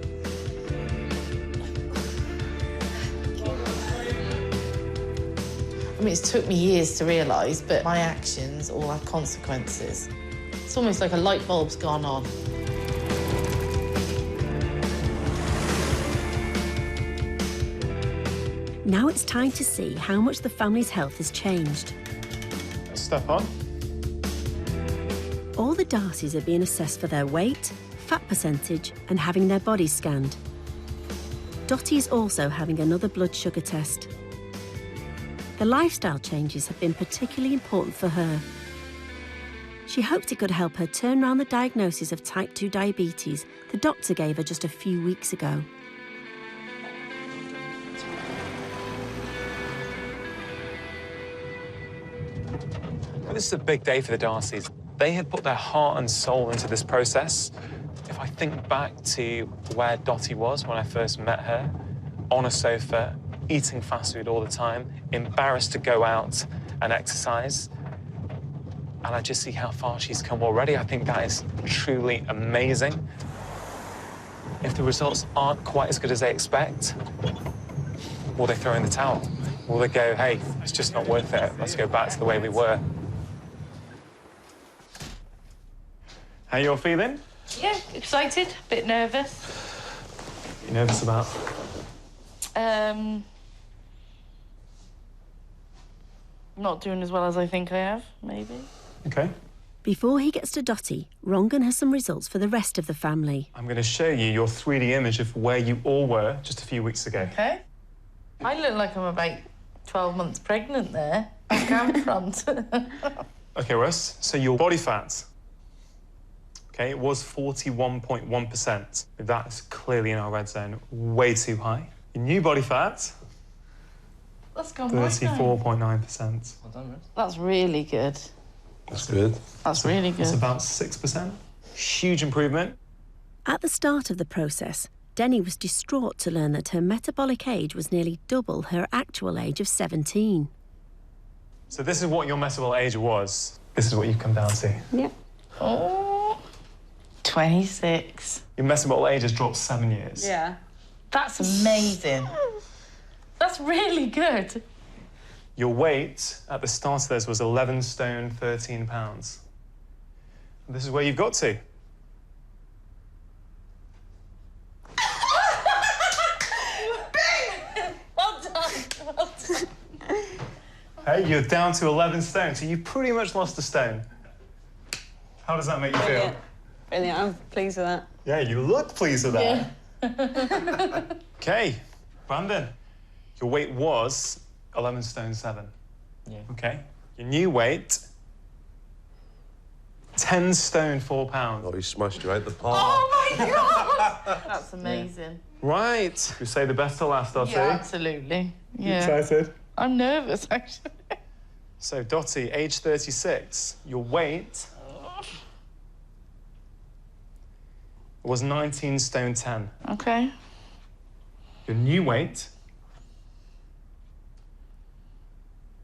I mean, it's took me years to realise, but my actions all have consequences. It's almost like a light bulb's gone on. Now it's time to see how much the family's health has changed. Step on. All the Darcys are being assessed for their weight, fat percentage, and having their bodies scanned. Dottie is also having another blood sugar test. The lifestyle changes have been particularly important for her. She hoped it could help her turn around the diagnosis of type 2 diabetes the doctor gave her just a few weeks ago. This is a big day for the Darcys. They had put their heart and soul into this process. If I think back to where Dottie was when I first met her, on a sofa, eating fast food all the time, embarrassed to go out and exercise, and I just see how far she's come already. I think that is truly amazing. If the results aren't quite as good as they expect, will they throw in the towel? Will they go, hey, it's just not worth it, let's go back to the way we were? How you all feeling? Yeah, excited, a bit nervous. You nervous about? Not doing as well as I think I have, maybe. Okay. Before he gets to Dottie, Rongan has some results for the rest of the family. I'm going to show you your 3D image of where you all were just a few weeks ago. Okay. I look like I'm about 12 months pregnant there, back and front. Okay, Russ, so your body fat, okay, it was 41.1%. That's clearly in our red zone, way too high. Your new body fat, That's gone right now. 34.9%. Well done, Russ. That's really good. That's good. That's really good. It's about 6%. Huge improvement. At the start of the process, Denny was distraught to learn that her metabolic age was nearly double her actual age of 17. So this is what your metabolic age was. This is what you've come down to. Yeah. Oh, 26. Your metabolic age has dropped 7 years. Yeah. That's amazing. That's really good. Your weight at the start of this was 11 stone, 13 pounds. And this is where you've got to. Well done. Well done. Hey, you're down to 11 stone, so you pretty much lost a stone. How does that make you feel? Brilliant, I'm pleased with that. Yeah, you look pleased with that. Okay, Brandon, your weight was 11 stone 7. Yeah. Okay, your new weight, 10 stone 4 pounds. Oh, he smashed you out the park. Oh my God! That's amazing. Right, we say the best to last, Dottie. Yeah, absolutely. Yeah. Excited? I'm nervous, actually. So, Dottie, age 36, your weight was 19 stone 10. Okay. Your new weight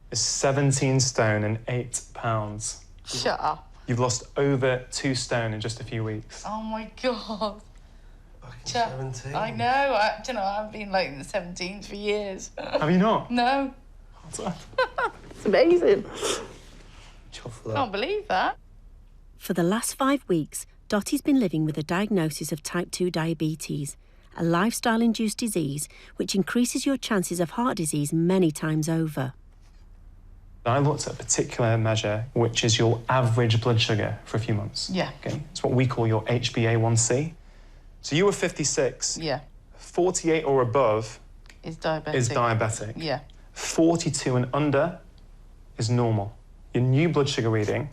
is 17 stone and 8 pounds. Shut up. You've lost over 2 stone in just a few weeks. Oh my God. Fucking 17. I know. I haven't been like in the 17s for years. Have you not? No. What's that? It's amazing. Can't believe that. For the last 5 weeks, Dottie's been living with a diagnosis of type 2 diabetes, a lifestyle-induced disease which increases your chances of heart disease many times over. I looked at a particular measure, which is your average blood sugar for a few months. Yeah. Okay, it's what we call your HbA1c. So you were 56. Yeah. 48 or above Is diabetic. is diabetic. Yeah. 42 and under is normal. Your new blood sugar reading.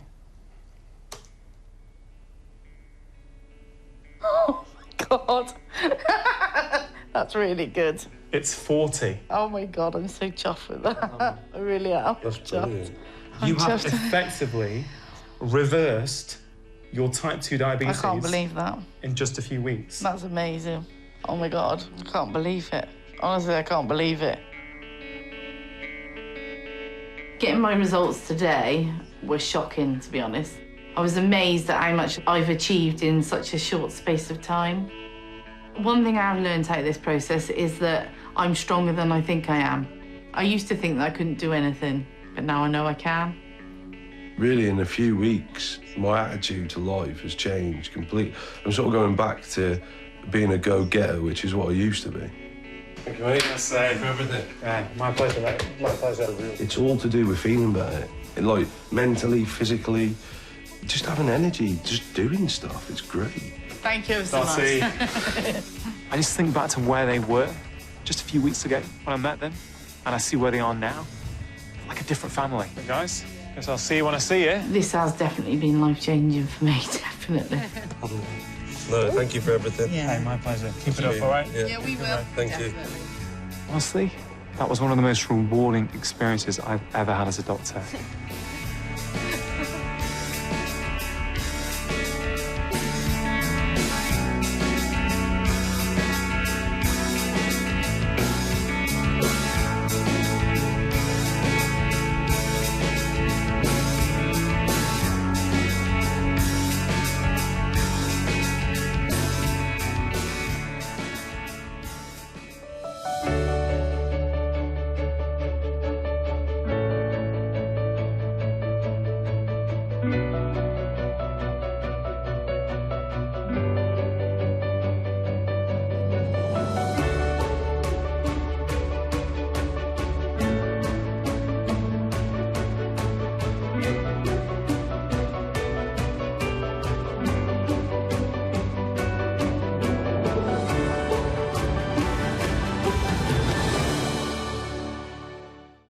Oh my God. That's really good. It's 40. Oh my God, I'm so chuffed with that. I really am. That's brilliant. You I'm have chuffed. effectively reversed your type 2 I diabetes can't believe that. in just a few weeks. That's amazing. Oh my God, I can't believe it. Honestly, I can't believe it. Getting my results today were shocking, to be honest. I was amazed at how much I've achieved in such a short space of time. One thing I've learned out of this process is that I'm stronger than I think I am. I used to think that I couldn't do anything, but now I know I can. Really, in a few weeks, my attitude to life has changed completely. I'm sort of going back to being a go-getter, which is what I used to be. Thank you, mate. That's for everything. Yeah, my pleasure, mate. My pleasure. It's all to do with feeling better. Like, mentally, physically, just having energy, just doing stuff. It's great. Thank you so Darcy. much. I just think back to where they were just a few weeks ago when I met them, and I see where they are now. Like a different family. But guys, guess I'll see you when I see you. This has definitely been life-changing for me, definitely. No, thank you for everything. Yeah. Hey, my pleasure. Keep it up, all right? Yeah, we will. Thank you. Honestly, that was one of the most rewarding experiences I've ever had as a doctor.